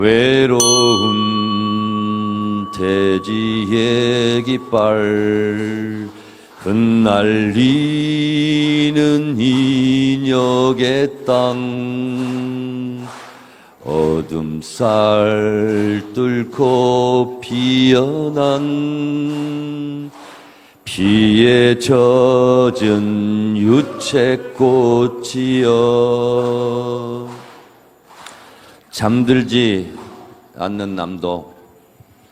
외로운 대지의 깃발 흩날리는 인역의 땅 어둠살 뚫고 피어난 피에 젖은 유채꽃이여 잠들지 않는 남도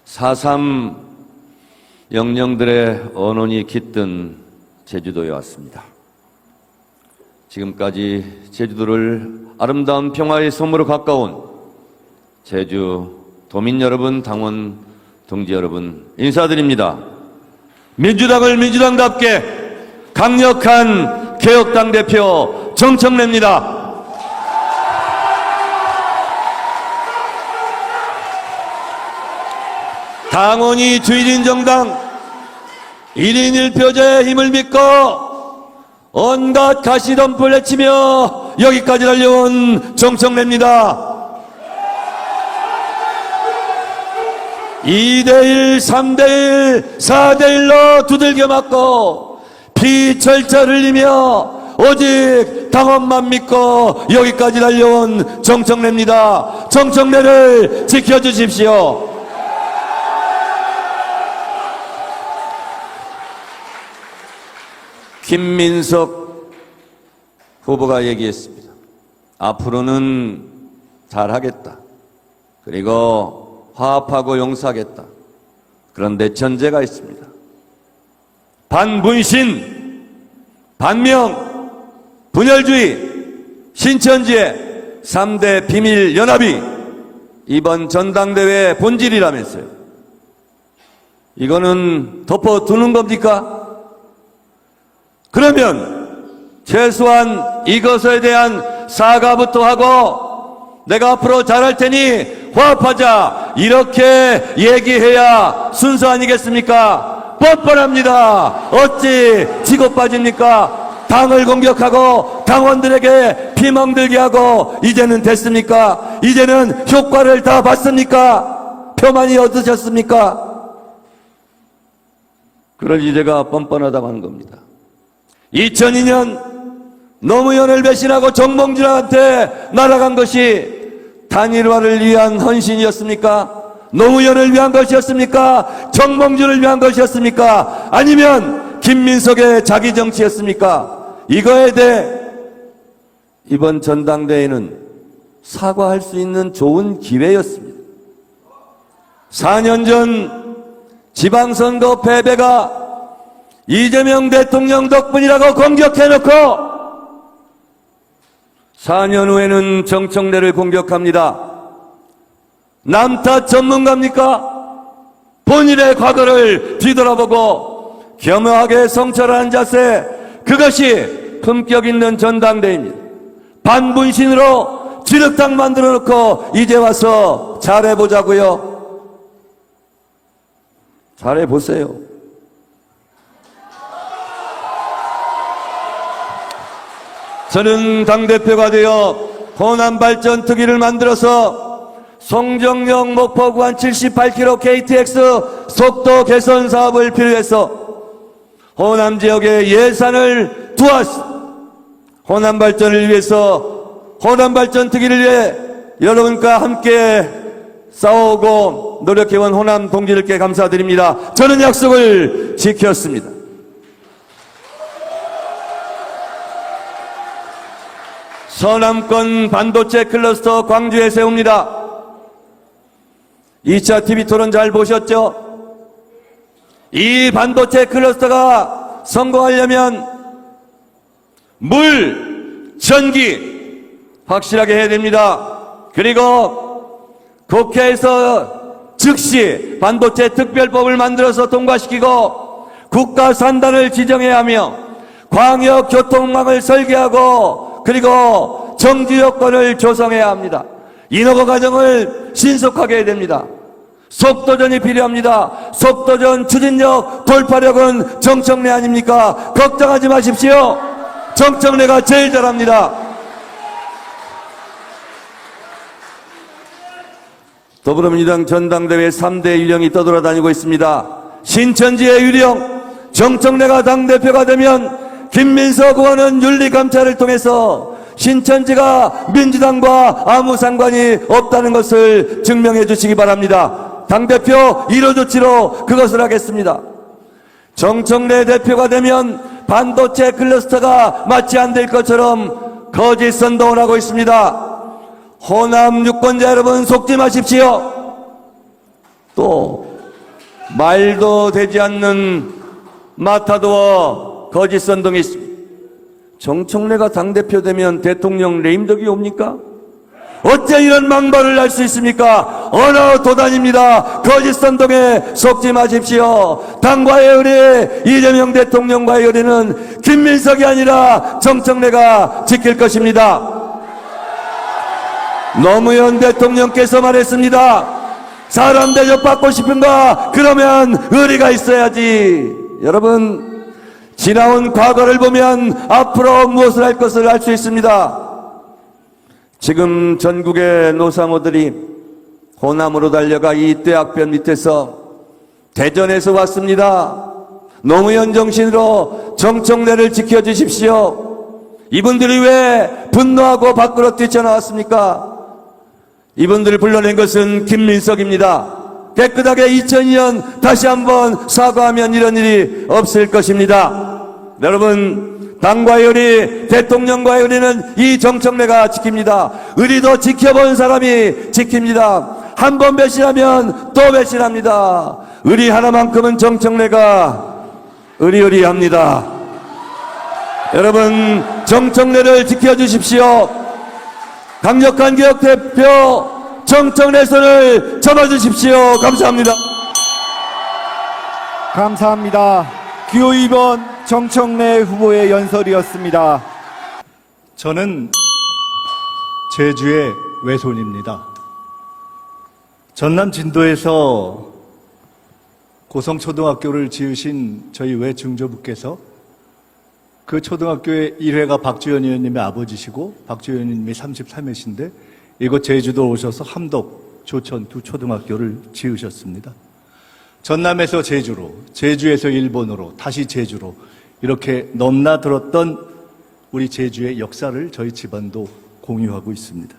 4.3 영령들의 언원이 깃든 제주도에 왔습니다. 지금까지 제주도를 아름다운 평화의 섬으로 가까운 제주 도민 여러분, 당원 동지 여러분 인사드립니다. 민주당을 민주당답게 강력한 개혁당 대표 정청래입니다. 당원이 주인인 정당 1인 1표제의 힘을 믿고 온갖 가시덤불 내치며 여기까지 달려온 정청래입니다. 2대1, 3대1, 4대1로 두들겨 맞고 피 철철 흘리며 오직 당원만 믿고 여기까지 달려온 정청래입니다. 정청래를 지켜주십시오. 김민석 후보가 얘기했습니다. 앞으로는 잘하겠다. 그리고 화합하고 용서하겠다. 그런데 전제가 있습니다. 반분신, 반명, 분열주의, 신천지의 3대 비밀 연합이 이번 전당대회의 본질이라면서요. 이거는 덮어두는 겁니까? 그러면 최소한 이것에 대한 사과부터 하고 내가 앞으로 잘할 테니 화합하자 이렇게 얘기해야 순서 아니겠습니까? 뻔뻔합니다. 어찌 지고 빠집니까? 당을 공격하고 당원들에게 피멍들게 하고 이제는 됐습니까? 이제는 효과를 다 봤습니까? 표만이 얻으셨습니까? 그럴 이제가 뻔뻔하다고 하는 겁니다. 2002년 노무현을 배신하고 정몽준한테 날아간 것이 단일화를 위한 헌신이었습니까? 노무현을 위한 것이었습니까? 정몽준을 위한 것이었습니까? 아니면 김민석의 자기 정치였습니까? 이거에 대해 이번 전당대회는 사과할 수 있는 좋은 기회였습니다. 4년 전 지방선거 패배가 이재명 대통령 덕분이라고 공격해놓고 4년 후에는 정청래를 공격합니다. 남탓 전문가입니까? 본인의 과거를 뒤돌아보고 겸허하게 성찰하는 자세, 그것이 품격 있는 전당대회입니다. 반분신으로 지륵당 만들어놓고 이제 와서 잘해보자고요. 잘해보세요. 저는 당대표가 되어 호남발전 특위를 만들어서 송정역 목포 구간 78km KTX 속도 개선 사업을 필요해서 호남 지역의 예산을 두었습니다. 호남발전을 위해서 호남발전 특위를 위해 여러분과 함께 싸우고 노력해온 호남 동지들께 감사드립니다. 저는 약속을 지켰습니다. 서남권 반도체 클러스터 광주에 세웁니다. 2차 TV 토론 잘 보셨죠? 이 반도체 클러스터가 성공하려면 물, 전기 확실하게 해야 됩니다. 그리고 국회에서 즉시 반도체 특별법을 만들어서 통과시키고 국가 산단을 지정해야 하며 광역 교통망을 설계하고 그리고 정지 여건을 조성해야 합니다. 인허가 과정을 신속하게 해야 됩니다. 속도전이 필요합니다. 속도전 추진력 돌파력은 정청래 아닙니까? 걱정하지 마십시오. 정청래가 제일 잘합니다. 더불어민주당 전당대회 3대 유령이 떠돌아다니고 있습니다. 신천지의 유령, 정청래가 당대표가 되면 김민석 의원은 윤리감찰을 통해서 신천지가 민주당과 아무 상관이 없다는 것을 증명해 주시기 바랍니다. 당대표 1호 조치로 그것을 하겠습니다. 정청래 대표가 되면 반도체 클러스터가 마치 안 될 것처럼 거짓 선동을 하고 있습니다. 호남 유권자 여러분, 속지 마십시오. 또 말도 되지 않는 마타도어 거짓 선동이 있습니다. 정청래가 당대표 되면 대통령 레임덕이 옵니까? 어째 이런 망발을 할 수 있습니까? 언어 도단입니다. 거짓 선동에 속지 마십시오. 당과의 의리, 이재명 대통령과의 의리는 김민석이 아니라 정청래가 지킬 것입니다. 노무현 대통령께서 말했습니다. 사람 대접받고 싶은가? 그러면 의리가 있어야지. 여러분, 지나온 과거를 보면 앞으로 무엇을 할 것을 알 수 있습니다. 지금 전국의 노사모들이 호남으로 달려가 이 떼학변 밑에서 대전에서 왔습니다. 노무현 정신으로 정청래를 지켜주십시오. 이분들이 왜 분노하고 밖으로 뛰쳐나왔습니까? 이분들을 불러낸 것은 김민석입니다. 깨끗하게 2002년 다시 한번 사과하면 이런 일이 없을 것입니다. 여러분, 당과의 의리, 대통령과의 의리는 이 정청래가 지킵니다. 의리도 지켜본 사람이 지킵니다. 한 번 배신하면 또 배신합니다. 의리 하나만큼은 정청래가 의리의리합니다. 여러분, 정청래를 지켜주십시오. 강력한 개혁 대표 정청래 손을 잡아주십시오. 감사합니다. 감사합니다. 기호 2번 정청래 후보의 연설이었습니다. 저는 제주의 외손입니다. 전남 진도에서 고성초등학교를 지으신 저희 외증조부께서 그 초등학교의 1회가 박주현 의원님의 아버지시고 박주현 의원님이 33회신데 이곳 제주도 오셔서 함덕, 조천 두 초등학교를 지으셨습니다. 전남에서 제주로, 제주에서 일본으로, 다시 제주로 이렇게 넘나들었던 우리 제주의 역사를 저희 집안도 공유하고 있습니다.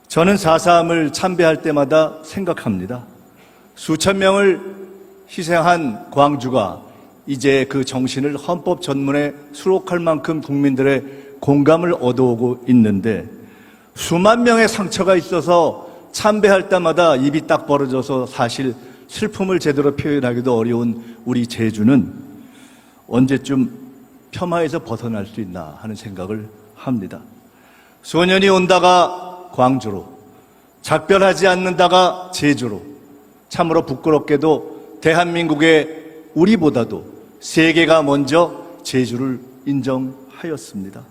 저는 4.3을 참배할 때마다 생각합니다. 수천 명을 희생한 광주가 이제 그 정신을 헌법 전문에 수록할 만큼 국민들의 공감을 얻어오고 있는데 수만 명의 상처가 있어서 참배할 때마다 입이 딱 벌어져서 사실 슬픔을 제대로 표현하기도 어려운 우리 제주는 언제쯤 폄하에서 벗어날 수 있나 하는 생각을 합니다. 소년이 온다가 광주로, 작별하지 않는다가 제주로, 참으로 부끄럽게도 대한민국의 우리보다도 세계가 먼저 제주를 인정하였습니다.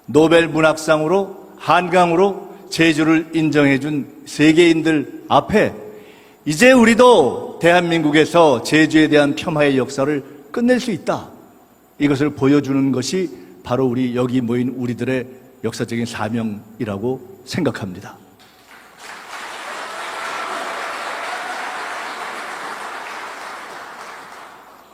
노벨 문학상으로 한강으로 제주를 인정해준 세계인들 앞에 이제 우리도 대한민국에서 제주에 대한 폄하의 역사를 끝낼 수 있다. 이것을 보여주는 것이 바로 우리 여기 모인 우리들의 역사적인 사명이라고 생각합니다.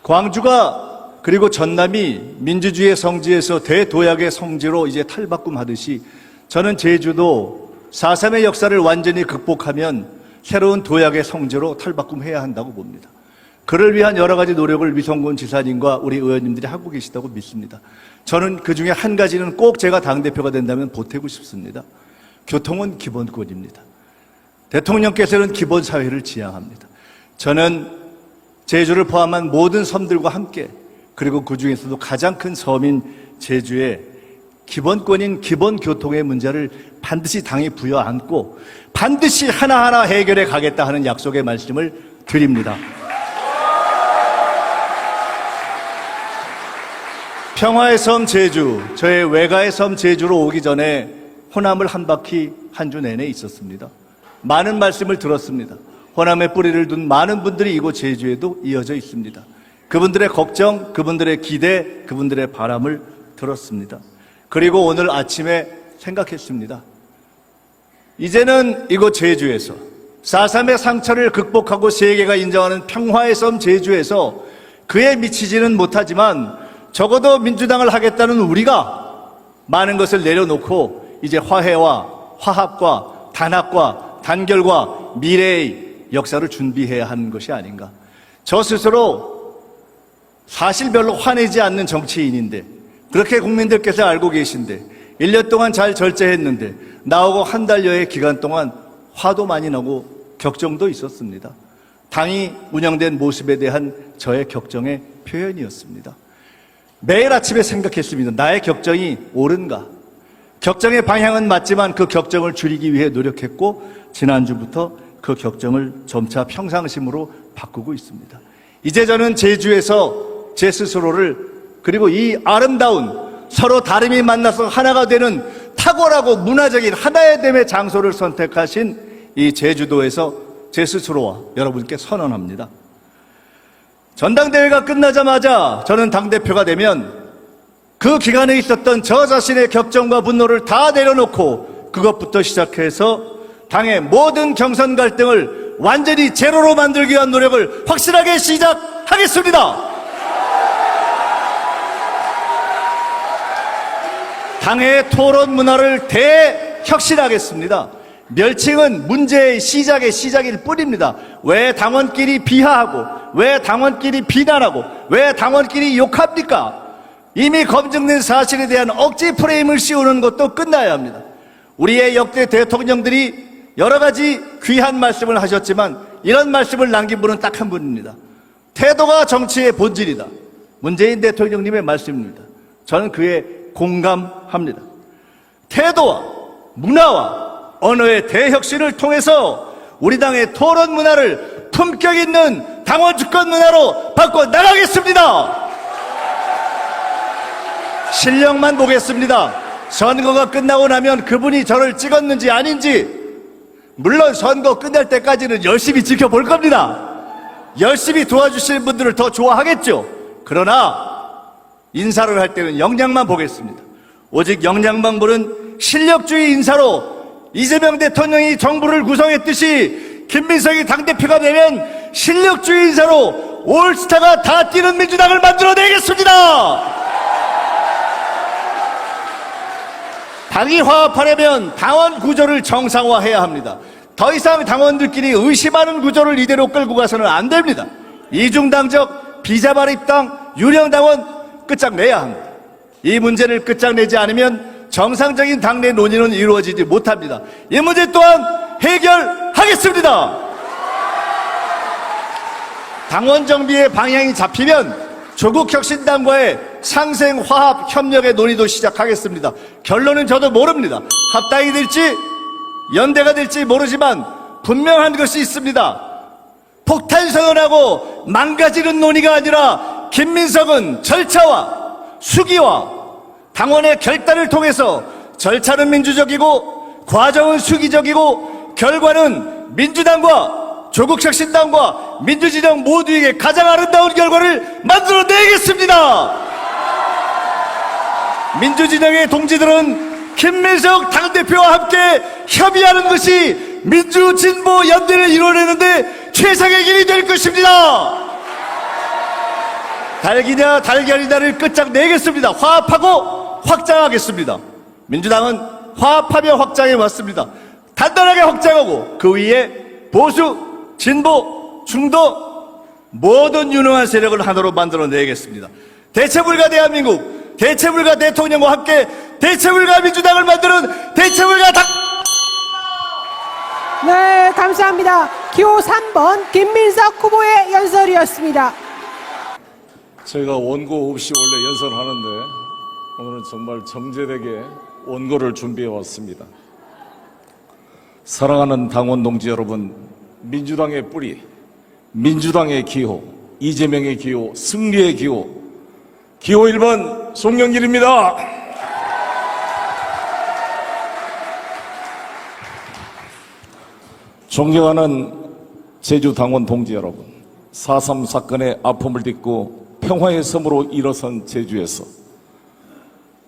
광주가 그리고 전남이 민주주의의 성지에서 대도약의 성지로 이제 탈바꿈하듯이 저는 제주도 4.3의 역사를 완전히 극복하면 새로운 도약의 성지로 탈바꿈해야 한다고 봅니다. 그를 위한 여러 가지 노력을 위성군 지사님과 우리 의원님들이 하고 계시다고 믿습니다. 저는 그 중에 한 가지는 꼭 제가 당대표가 된다면 보태고 싶습니다. 교통은 기본권입니다. 대통령께서는 기본사회를 지향합니다. 저는 제주를 포함한 모든 섬들과 함께 그리고 그 중에서도 가장 큰 섬인 제주의 기본권인 기본교통의 문제를 반드시 당이 부여안고 반드시 하나하나 해결해 가겠다 하는 약속의 말씀을 드립니다. 평화의 섬 제주, 저의 외가의 섬 제주로 오기 전에 호남을 한 바퀴 한 주 내내 있었습니다. 많은 말씀을 들었습니다. 호남의 뿌리를 둔 많은 분들이 이곳 제주에도 이어져 있습니다. 그분들의 걱정, 그분들의 기대, 그분들의 바람을 들었습니다. 그리고 오늘 아침에 생각했습니다. 이제는 이곳 제주에서 4.3의 상처를 극복하고 세계가 인정하는 평화의 섬 제주에서 그에 미치지는 못하지만 적어도 민주당을 하겠다는 우리가 많은 것을 내려놓고 이제 화해와 화합과 단합과 단결과 미래의 역사를 준비해야 하는 것이 아닌가. 저 스스로 사실 별로 화내지 않는 정치인인데, 그렇게 국민들께서 알고 계신데 1년 동안 잘 절제했는데 나오고 한 달여의 기간 동안 화도 많이 나고 격정도 있었습니다. 당이 운영된 모습에 대한 저의 격정의 표현이었습니다. 매일 아침에 생각했습니다. 나의 격정이 옳은가? 격정의 방향은 맞지만 그 격정을 줄이기 위해 노력했고, 지난주부터 그 격정을 점차 평상심으로 바꾸고 있습니다. 이제 저는 제주에서 제 스스로를, 그리고 이 아름다운 서로 다름이 만나서 하나가 되는 탁월하고 문화적인 하나의 됨의 장소를 선택하신 이 제주도에서 제 스스로와 여러분께 선언합니다. 전당대회가 끝나자마자 저는 당대표가 되면 그 기간에 있었던 저 자신의 격정과 분노를 다 내려놓고 그것부터 시작해서 당의 모든 경선 갈등을 완전히 제로로 만들기 위한 노력을 확실하게 시작하겠습니다. 당의 토론 문화를 대혁신하겠습니다. 멸칭은 문제의 시작일 뿐입니다. 왜 당원끼리 비하하고, 왜 당원끼리 비난하고, 왜 당원끼리 욕합니까? 이미 검증된 사실에 대한 억지 프레임을 씌우는 것도 끝나야 합니다. 우리의 역대 대통령들이 여러 가지 귀한 말씀을 하셨지만 이런 말씀을 남긴 분은 딱 한 분입니다. 태도가 정치의 본질이다. 문재인 대통령님의 말씀입니다. 저는 그에 공감합니다. 태도와 문화와 언어의 대혁신을 통해서 우리 당의 토론 문화를 품격 있는 당원 주권 문화로 바꿔 나가겠습니다. 실력만 보겠습니다. 선거가 끝나고 나면 그분이 저를 찍었는지 아닌지, 물론 선거 끝날 때까지는 열심히 지켜볼 겁니다. 열심히 도와주시는 분들을 더 좋아하겠죠. 그러나 인사를 할 때는 역량만 보겠습니다. 오직 역량만 보는 실력주의 인사로 이재명 대통령이 정부를 구성했듯이 김민석이 당대표가 되면 실력주의 인사로 올스타가 다 뛰는 민주당을 만들어내겠습니다. 당이 화합하려면 당원 구조를 정상화해야 합니다. 더 이상 당원들끼리 의심하는 구조를 이대로 끌고 가서는 안 됩니다. 이중당적, 비자발 입당, 유령당원 끝장내야 합니다. 이 문제를 끝장내지 않으면 정상적인 당내 논의는 이루어지지 못합니다. 이 문제 또한 해결하겠습니다. 당원 정비의 방향이 잡히면 조국혁신당과의 상생 화합 협력의 논의도 시작하겠습니다. 결론은 저도 모릅니다. 합당이 될지 연대가 될지 모르지만 분명한 것이 있습니다. 폭탄 선언하고 망가지는 논의가 아니라 김민석은 절차와 수기와 당원의 결단을 통해서 절차는 민주적이고 과정은 수기적이고 결과는 민주당과 조국혁신당과 민주진영 모두에게 가장 아름다운 결과를 만들어내겠습니다. 민주진영의 동지들은 김민석 당대표와 함께 협의하는 것이 민주진보 연대를 이뤄내는데 최상의 길이 될 것입니다. 달기냐 달걀이냐를 끝장내겠습니다. 화합하고 확장하겠습니다. 민주당은 화합하며 확장해 왔습니다. 단단하게 확장하고 그 위에 보수, 진보, 중도 모든 유능한 세력을 하나로 만들어내겠습니다. 대체불가 대한민국, 대체불가 대통령과 함께 대체불가 민주당을 만드는 대체불가 당. 네, 감사합니다. 기호 3번 김민석 후보의 연설이었습니다. 저희가 원고 없이 원래 연설을 하는데 오늘은 정말 정제되게 원고를 준비해 왔습니다. 사랑하는 당원 동지 여러분, 민주당의 뿌리, 민주당의 기호, 이재명의 기호, 승리의 기호, 기호 1번 송영길입니다. 존경하는 제주 당원 동지 여러분, 4.3 사건의 아픔을 딛고 평화의 섬으로 일어선 제주에서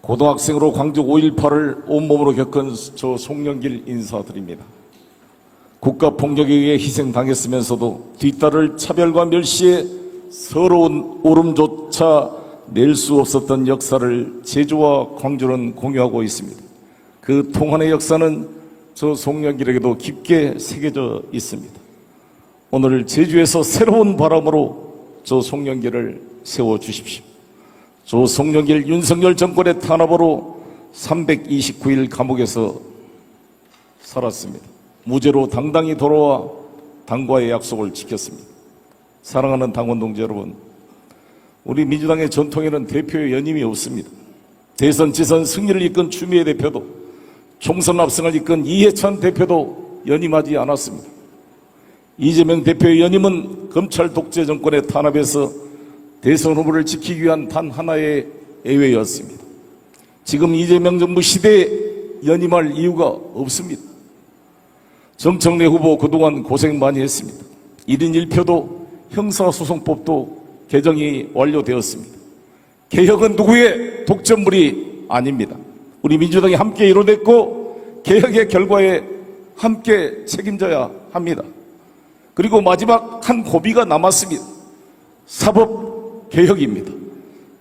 고등학생으로 광주 5.18을 온몸으로 겪은 저 송영길 인사드립니다. 국가폭력에 의해 희생당했으면서도 뒤따를 차별과 멸시에 서러운 울음조차 낼 수 없었던 역사를 제주와 광주는 공유하고 있습니다. 그 통한의 역사는 저 송영길에게도 깊게 새겨져 있습니다. 오늘 제주에서 새로운 바람으로 저 송영길을 세워주십시오. 저 송영길 윤석열 정권의 탄압으로 329일 감옥에서 살았습니다. 무죄로 당당히 돌아와 당과의 약속을 지켰습니다. 사랑하는 당원 동지 여러분, 우리 민주당의 전통에는 대표의 연임이 없습니다. 대선 지선 승리를 이끈 추미애 대표도, 총선 압승을 이끈 이해찬 대표도 연임하지 않았습니다. 이재명 대표의 연임은 검찰 독재 정권의 탄압에서 대선 후보를 지키기 위한 단 하나의 예외였습니다. 지금 이재명 정부 시대에 연임할 이유가 없습니다. 정청래 후보 그동안 고생 많이 했습니다. 1인 1표도 형사소송법도 개정이 완료되었습니다. 개혁은 누구의 독점물이 아닙니다. 우리 민주당이 함께 이뤄냈고 개혁의 결과에 함께 책임져야 합니다. 그리고 마지막 한 고비가 남았습니다. 사법개혁입니다.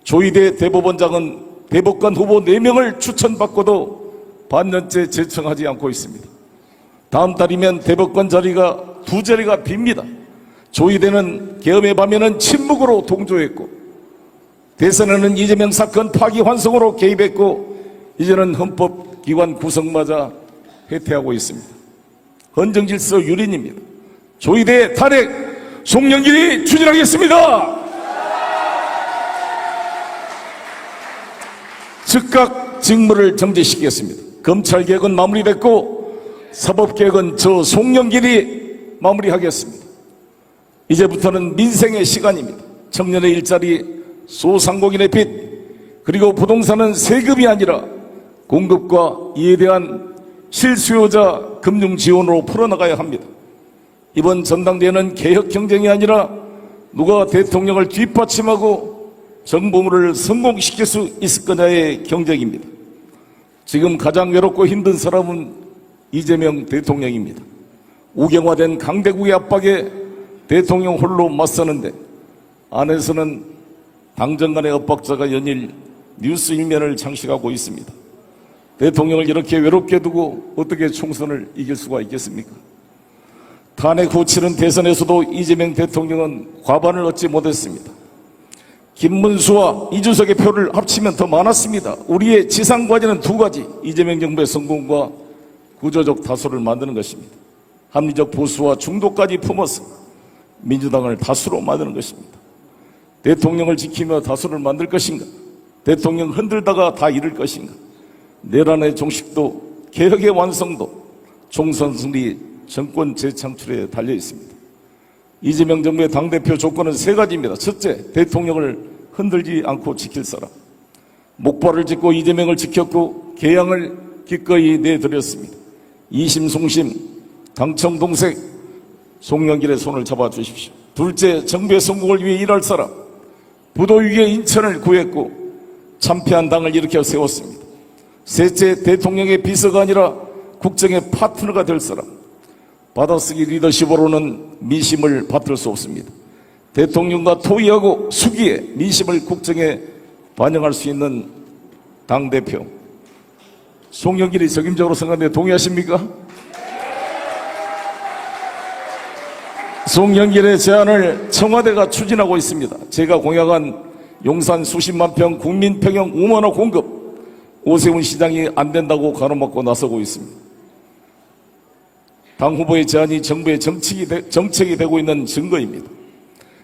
조희대 대법원장은 대법관 후보 4명을 추천받고도 반년째 제청하지 않고 있습니다. 다음 달이면 대법관 자리가 2자리가 빕니다. 조희대는 계엄의 밤에는 침묵으로 동조했고, 대선에는 이재명 사건 파기환송으로 개입했고, 이제는 헌법기관 구성마저 해태하고 있습니다. 헌정질서 유린입니다. 조희대 탄핵 송영길이 추진하겠습니다. 즉각 직무를 정지시키겠습니다. 검찰개혁은 마무리됐고 사법개혁은 저 송영길이 마무리하겠습니다. 이제부터는 민생의 시간입니다. 청년의 일자리, 소상공인의 빚, 그리고 부동산은 세금이 아니라 공급과 이에 대한 실수요자 금융 지원으로 풀어나가야 합니다. 이번 전당대회는 개혁 경쟁이 아니라 누가 대통령을 뒷받침하고 정부물을 성공시킬 수 있을 거냐의 경쟁입니다. 지금 가장 외롭고 힘든 사람은 이재명 대통령입니다. 우경화된 강대국의 압박에 대통령 홀로 맞서는데 안에서는 당정 간의 엇박자가 연일 뉴스 일면을 장식하고 있습니다. 대통령을 이렇게 외롭게 두고 어떻게 총선을 이길 수가 있겠습니까? 탄핵 후 치른 대선에서도 이재명 대통령은 과반을 얻지 못했습니다. 김문수와 이준석의 표를 합치면 더 많았습니다. 우리의 지상과제는 2가지, 이재명 정부의 성공과 구조적 다수를 만드는 것입니다. 합리적 보수와 중도까지 품어서 민주당을 다수로 만드는 것입니다. 대통령을 지키며 다수를 만들 것인가? 대통령 흔들다가 다 잃을 것인가? 내란의 종식도, 개혁의 완성도, 총선 승리, 정권 재창출에 달려 있습니다. 이재명 정부의 당대표 조건은 3가지입니다. 첫째, 대통령을 흔들지 않고 지킬 사람. 목발을 짚고 이재명을 지켰고 개항을 기꺼이 내드렸습니다. 이심송심, 당청동색, 송영길의 손을 잡아주십시오. 둘째, 정부의 성공을 위해 일할 사람. 부도위기의 인천을 구했고 참패한 당을 일으켜 세웠습니다. 셋째, 대통령의 비서가 아니라 국정의 파트너가 될 사람. 받아쓰기 리더십으로는 민심을 받들 수 없습니다. 대통령과 토의하고 수기에 민심을 국정에 반영할 수 있는 당대표. 송영길이 적임자로 생각하는데 동의하십니까? 송영길의 제안을 청와대가 추진하고 있습니다. 제가 공약한 용산 수십만 평 국민평형 5만호 공급, 오세훈 시장이 안 된다고 가로막고 나서고 있습니다. 당 후보의 제안이 정부의 정책이 되고 있는 증거입니다.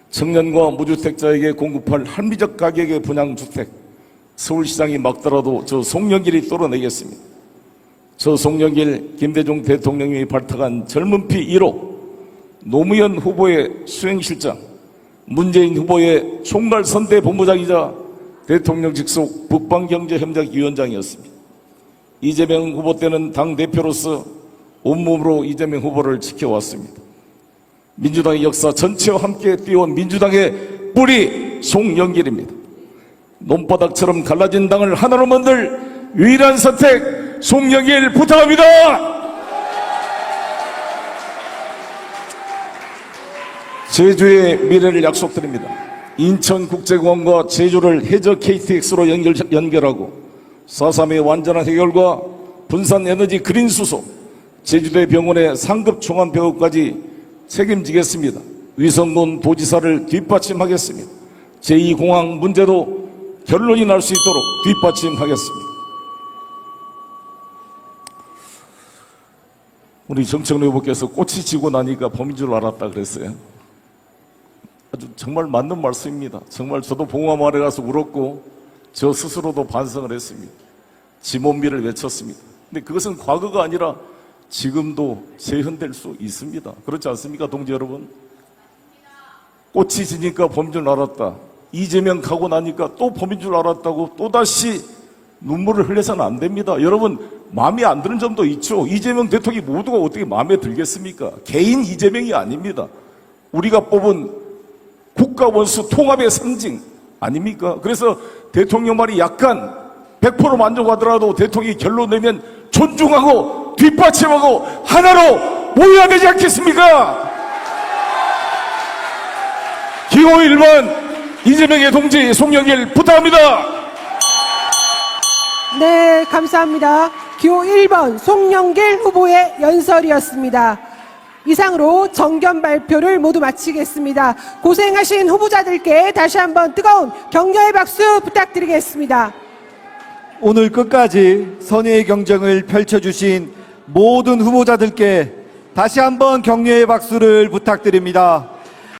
청년과 무주택자에게 공급할 합리적 가격의 분양주택, 서울시장이 막더라도 저 송영길이 뚫어내겠습니다. 저 송영길, 김대중 대통령이 발탁한 젊은피 1호, 노무현 후보의 수행실장, 문재인 후보의 총괄선대본부장이자 대통령 직속 북방경제협력위원장이었습니다. 이재명 후보 때는 당대표로서 온몸으로 이재명 후보를 지켜왔습니다. 민주당의 역사 전체와 함께 뛰어온 민주당의 뿌리 송영길입니다. 논바닥처럼 갈라진 당을 하나로 만들 유일한 선택 송영길 부탁합니다. 제주의 미래를 약속드립니다. 인천국제공항과 제주를 해저 KTX로 연결하고 4.3의 완전한 해결과 분산에너지 그린수소, 제주대 병원의 상급 종합병원까지 책임지겠습니다. 위성군 도지사를 뒷받침하겠습니다. 제2공항 문제도 결론이 날 수 있도록 뒷받침하겠습니다. 우리 정청래 후보께서 꽃이 지고 나니까 봄인 줄 알았다 그랬어요. 아주 정말 맞는 말씀입니다. 정말 저도 봉화마을에 가서 울었고 저 스스로도 반성을 했습니다. 지몬미를 외쳤습니다. 근데 그것은 과거가 아니라 지금도 재현될 수 있습니다. 그렇지 않습니까, 동지 여러분? 꽃이 지니까 봄인 줄 알았다. 이재명 가고 나니까 또 봄인 줄 알았다고 또다시 눈물을 흘려서는 안 됩니다. 여러분, 마음에 안 드는 점도 있죠. 이재명 대통령이 모두가 어떻게 마음에 들겠습니까? 개인 이재명이 아닙니다. 우리가 뽑은 국가원수 통합의 상징 아닙니까? 그래서 대통령 말이 약간 100% 만족하더라도 대통령이 결론 내면 존중하고 뒷받침하고 하나로 모여야 되지 않겠습니까? 기호 1번 이재명의 동지 송영길 부탁합니다. 네, 감사합니다. 기호 1번 송영길 후보의 연설이었습니다. 이상으로 정견 발표를 모두 마치겠습니다. 고생하신 후보자들께 다시 한번 뜨거운 격려의 박수 부탁드리겠습니다. 오늘 끝까지 선의의 경쟁을 펼쳐주신 모든 후보자들께 다시 한번 격려의 박수를 부탁드립니다.